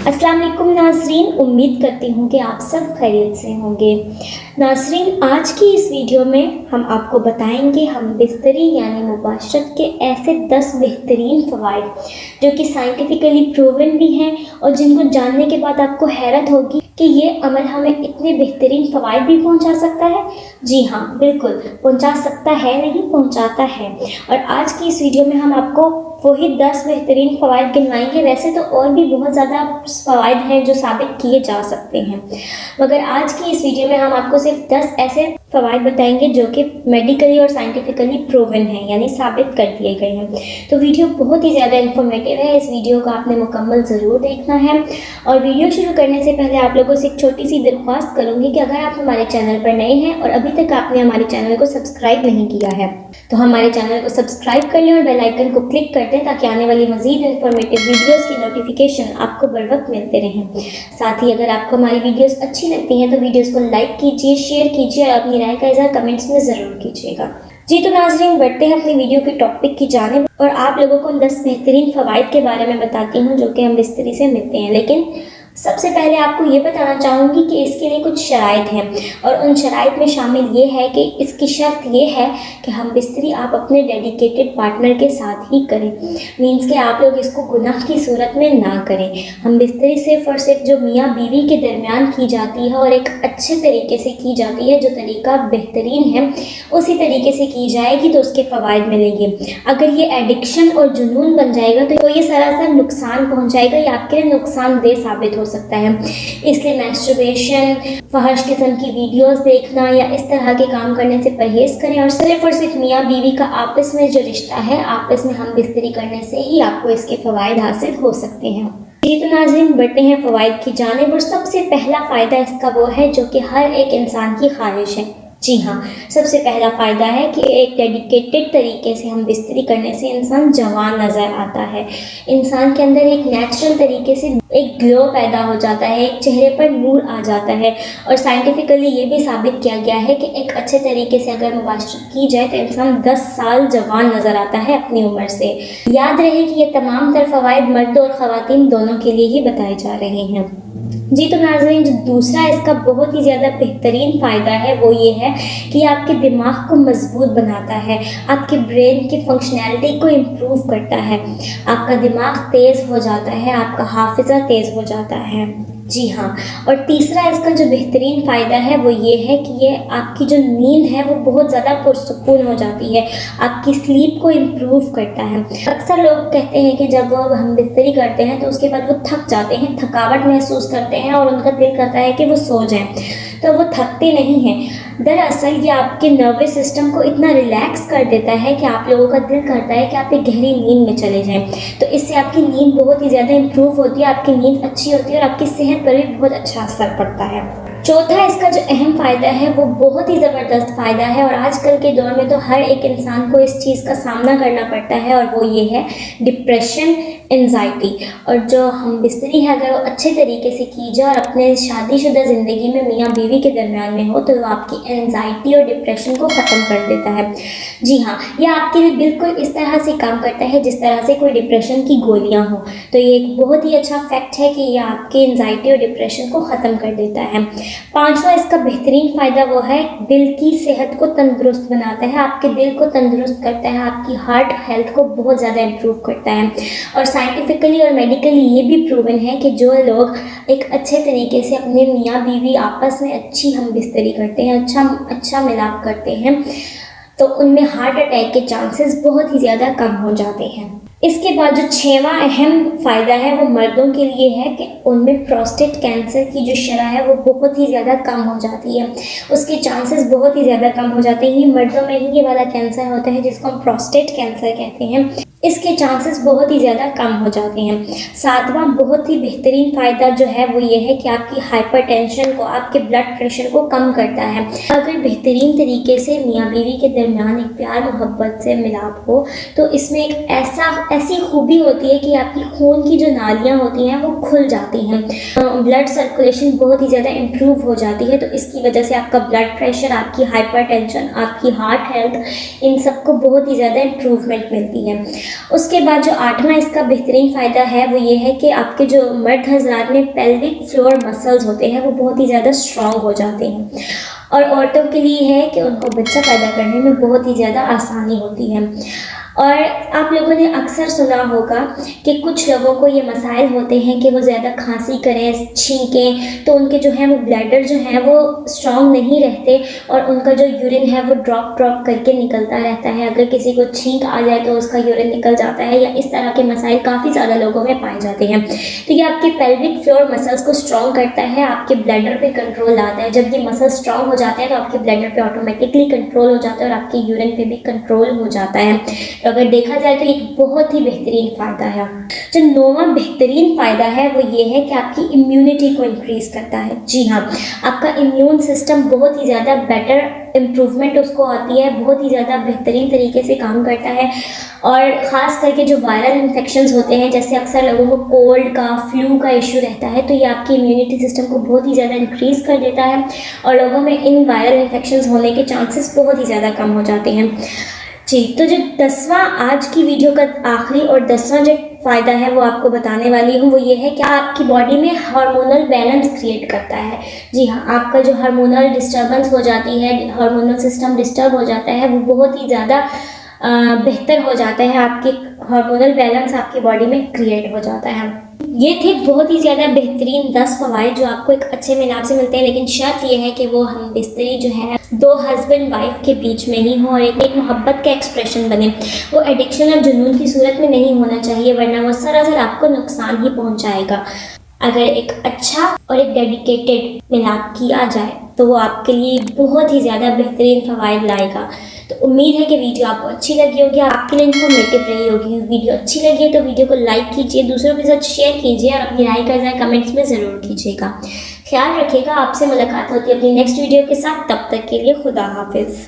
अस्सलाम वालेकुम नाज़रीन, उम्मीद करती हूँ कि आप सब खैरियत से होंगे। नाज़रीन, आज की इस वीडियो में हम आपको बताएंगे हम बिस्तरी यानी मुबाशरत के ऐसे 10 बेहतरीन फ़वाइद जो कि साइंटिफिकली प्रूवन भी हैं और जिनको जानने के बाद आपको हैरत होगी कि ये अमल हमें इतने बेहतरीन फ़वाइद भी पहुँचा सकता है। जी हाँ, बिल्कुल पहुँचा सकता है, नहीं पहुँचाता है। और आज की इस वीडियो में हम आपको वही 10 बेहतरीन फ़वाइद गिनवाएंगे। वैसे तो और भी बहुत ज़्यादा फ़वाइद हैं जो साबित किए जा सकते हैं, मगर आज की इस वीडियो में हम आपको सिर्फ 10 ऐसे फ़वाइद बताएंगे जो कि मेडिकली और साइंटिफिकली प्रूवन हैं, यानी साबित कर दिए गए हैं। तो वीडियो बहुत ही ज़्यादा इन्फॉर्मेटिव है, इस वीडियो को आपने मुकम्मल ज़रूर देखना है। और वीडियो शुरू करने से पहले आप लोगों से एक छोटी सी दरख्वास्त करूँगी कि अगर आप हमारे चैनल पर नए हैं और अभी तक आपने हमारे चैनल को सब्सक्राइब नहीं किया है तो हमारे चैनल को सब्सक्राइब कर लें और बेल आइकन को क्लिक कर दें ताकि आने वाली मज़ीद इन्फॉर्मेटिव वीडियोस की नोटिफिकेशन आपको बर वक्त मिलते रहें। साथ ही अगर आपको हमारी वीडियोस अच्छी लगती हैं तो वीडियोस को लाइक कीजिए, शेयर कीजिए और अपनी राय का इज़हार कमेंट्स में ज़रूर कीजिएगा। जी तो नाज़रीन, बढ़ते हैं अपनी वीडियो के टॉपिक की जानिब और आप लोगों को 10 बेहतरीन फ़वाइद के बारे में बताती हूँ जो कि हम बिस्तरी से मिलते हैं। लेकिन सबसे पहले आपको ये बताना चाहूँगी कि इसके लिए कुछ शराइत हैं और उन शराइत में शामिल ये है कि इसकी शर्त ये है कि हम बिस्तरी आप अपने डेडिकेटेड पार्टनर के साथ ही करें। मीन्स कि आप लोग इसको गुनाह की सूरत में ना करें। हम बिस्तरी सिर्फ़ और सिर्फ जो मियाँ बीवी के दरमियान की जाती है और एक अच्छे तरीके से की जाती है, जो तरीका बेहतरीन है उसी तरीके से की जाएगी तो उसके फ़वाइद मिलेंगे। अगर ये एडिक्शन और जुनून बन जाएगा तो ये सरासर नुकसान पहुँचाएगा, या आपके लिए नुकसानदेह साबित हो सकता है। इसलिए मैस्टरबेशन, फहश किस्म की वीडियोस देखना या इस तरह के काम करने से परहेज़ करें और सिर्फ मियाँ बीवी का आपस में जो रिश्ता है, आपस में हम बिस्तरी करने से ही आपको इसके फ़वाइद हासिल हो सकते हैं। जी तो नाज़रीन, बढ़ते हैं फ़वाइद की जानिब और सबसे पहला फ़ायदा इसका वो है जो कि हर एक इंसान की ख्वाहिश है। जी हाँ, सबसे पहला फ़ायदा है कि एक डेडिकेटेड तरीके से हम बिस्तरी करने से इंसान जवान नज़र आता है। इंसान के अंदर एक नेचुरल तरीके से एक ग्लो पैदा हो जाता है, एक चेहरे पर नूर आ जाता है। और साइंटिफिकली ये भी साबित किया गया है कि एक अच्छे तरीके से अगर मुबाशरत की जाए तो इंसान 10 साल जवान नज़र आता है अपनी उम्र से। याद रहे कि ये तमाम तर फ़वाइद मर्द और ख़वातीन दोनों के लिए ही बताए जा रहे हैं। जी तो नाज़रीन, जो दूसरा इसका बहुत ही ज़्यादा बेहतरीन फ़ायदा है वो ये है कि आपके दिमाग को मजबूत बनाता है, आपके ब्रेन की फंक्शनैलिटी को इम्प्रूव करता है, आपका दिमाग तेज़ हो जाता है, आपका हाफिज़ा तेज़ हो जाता है। जी हाँ, और तीसरा इसका जो बेहतरीन फ़ायदा है वो ये है कि ये आपकी जो नींद है वो बहुत ज़्यादा पुरसुकून हो जाती है, आपकी स्लीप को इम्प्रूव करता है। अक्सर लोग कहते हैं कि जब हम बिस्तरी करते हैं तो उसके बाद वो थक जाते हैं, थकावट महसूस करते हैं और उनका दिल करता है कि वो सो जाएं, तो वो थकते नहीं हैं। दरअसल ये आपके नर्वस सिस्टम को इतना रिलैक्स कर देता है कि आप लोगों का दिल करता है कि आप एक गहरी नींद में चले जाएं। तो इससे आपकी नींद बहुत ही ज़्यादा इम्प्रूव होती है, आपकी नींद अच्छी होती है और आपकी सेहत पर भी बहुत अच्छा असर पड़ता है। चौथा इसका जो अहम फ़ायदा है वो बहुत ही ज़बरदस्त फ़ायदा है और आजकल के दौर में तो हर एक इंसान को इस चीज़ का सामना करना पड़ता है और वो ये है डिप्रेशन, एंजाइटी। और जो हम बिस्तरी है अगर वो अच्छे तरीके से की जाए और अपने शादीशुदा ज़िंदगी में मियाँ बीवी के दरमियान में हो तो वो आपकी एंजाइटी और डिप्रेशन को ख़त्म कर देता है। जी हाँ, यह आपके लिए बिल्कुल इस तरह से काम करता है जिस तरह से कोई डिप्रेशन की गोलियाँ हों। तो ये एक बहुत ही अच्छा फैक्ट है कि यह आपकी एंजाइटी और डिप्रेशन को ख़त्म कर देता है। पांचवा इसका बेहतरीन फ़ायदा वो है दिल की सेहत को तंदुरुस्त बनाता है, आपके दिल को तंदुरुस्त करता है, आपकी हार्ट हेल्थ को बहुत ज़्यादा इम्प्रूव करता है। और साइंटिफिकली और मेडिकली ये भी प्रूवन है कि जो लोग एक अच्छे तरीके से अपने मियाँ बीवी आपस में अच्छी हम बिस्तरी करते हैं, अच्छा मिलाप करते हैं, तो उनमें हार्ट अटैक के चांसेस बहुत ही ज़्यादा कम हो जाते हैं। इसके बाद जो 6वां अहम फ़ायदा है वो मर्दों के लिए है कि उनमें प्रोस्टेट कैंसर की जो शरह है वो बहुत ही ज़्यादा कम हो जाती है, उसके चांसेस बहुत ही ज़्यादा कम हो जाते हैं। मर्दों में ही ये वाला कैंसर होता है जिसको हम प्रोस्टेट कैंसर कहते हैं, इसके चांसेस बहुत ही ज़्यादा कम हो जाते हैं। 7वां बहुत ही बेहतरीन फ़ायदा जो है वो ये है कि आपकी हाइपरटेंशन को, आपके ब्लड प्रेशर को कम करता है। अगर बेहतरीन तरीके से मियाँ बीवी के दरमियान एक प्यार मोहब्बत से मिलाप हो तो इसमें एक ऐसी खूबी होती है कि आपकी खून की जो नालियाँ होती हैं वो खुल जाती हैं, ब्लड सर्कुलेशन बहुत ही ज़्यादा इम्प्रूव हो जाती है। तो इसकी वजह से आपका ब्लड प्रेशर, आपकी हाइपरटेंशन, आपकी हार्ट हेल्थ, इन सबको बहुत ही ज़्यादा इम्प्रूवमेंट मिलती है। उसके बाद जो 8वां इसका बेहतरीन फ़ायदा है वो ये है कि आपके जो मर्द हज़रात में पेल्विक फ्लोर मसल्स होते हैं वो बहुत ही ज़्यादा स्ट्रॉन्ग हो जाते हैं, और औरतों के लिए है कि उनको बच्चा पैदा करने में बहुत ही ज़्यादा आसानी होती है। और आप लोगों ने अक्सर सुना होगा कि कुछ लोगों को ये मसाइल होते हैं कि वो ज़्यादा खांसी करें, छींकें, तो उनके जो है वो ब्लैडर जो है वो स्ट्रॉन्ग नहीं रहते और उनका जो यूरिन है वो ड्रॉप करके निकलता रहता है। अगर किसी को छींक आ जाए तो उसका यूरिन निकल जाता है, या इस तरह के मसाइल काफ़ी ज़्यादा लोगों में पाए जाते हैं। तो ये आपके पेल्विक फ्लोर मसल्स को स्ट्रॉन्ग करता है, आपके ब्लैडर पे कंट्रोल लाता है। जब ये मसल स्ट्रॉन्ग हो जाते हैं तो आपके ब्लैडर पे ऑटोमेटिकली कंट्रोल हो जाता है और आपके यूरिन पे भी कंट्रोल हो जाता है। तो अगर देखा जाए तो एक बहुत ही बेहतरीन फ़ायदा है। जो 9वां बेहतरीन फ़ायदा है वो ये है कि आपकी इम्यूनिटी को इंक्रीज़ करता है। जी हाँ, आपका इम्यून सिस्टम बहुत ही ज़्यादा बेटर इम्प्रूवमेंट उसको आती है, बहुत ही ज़्यादा बेहतरीन तरीके से काम करता है। और ख़ास करके जो वायरल इन्फेक्शंस होते हैं, जैसे अक्सर लोगों को कोल्ड का, फ्लू का इशू रहता है, तो ये आपकी इम्यूनिटी सिस्टम को बहुत ही ज़्यादा इंक्रीज़ कर देता है और लोगों में इन वायरल इन्फेक्शंस होने के चांसेस बहुत ही ज़्यादा कम हो जाते हैं। जी, तो जो 10वां आज की वीडियो का आखिरी और 10वां जो फ़ायदा है वो आपको बताने वाली हूँ, वो ये है कि आपकी बॉडी में हार्मोनल बैलेंस क्रिएट करता है। जी हाँ, आपका जो हार्मोनल डिस्टर्बेंस हो जाती है, हार्मोनल सिस्टम डिस्टर्ब हो जाता है, वो बहुत ही ज़्यादा बेहतर हो जाता है। आपके हार्मोनल बैलेंस आपकी बॉडी में क्रिएट हो जाता है। ये थे बहुत ही ज़्यादा बेहतरीन 10 फ़वाइद जो आपको एक अच्छे मिलाप से मिलते हैं, लेकिन शर्त ये है कि वो हम बिस्तरी जो है दो हस्बैंड वाइफ के बीच में ही हो और एक मोहब्बत का एक्सप्रेशन बने। वो एडिक्शन और जुनून की सूरत में नहीं होना चाहिए, वरना वो सरासर आपको नुकसान ही पहुंचाएगा। अगर एक अच्छा और एक डेडिकेटेड मिलाप किया जाए तो वो आपके लिए बहुत ही ज़्यादा बेहतरीन फ़वाइद लाएगा। तो उम्मीद है कि वीडियो आपको अच्छी लगी होगी, आपके लिए इन्फॉर्मेटिव रही होगी। वीडियो अच्छी लगी है तो वीडियो को लाइक कीजिए, दूसरों के साथ शेयर कीजिए और अपनी राय का कमेंट्स में ज़रूर कीजिएगा। ख्याल रखिएगा, आपसे मुलाकात होती है अपनी नेक्स्ट वीडियो के साथ। तब तक के लिए खुदा हाफिज़।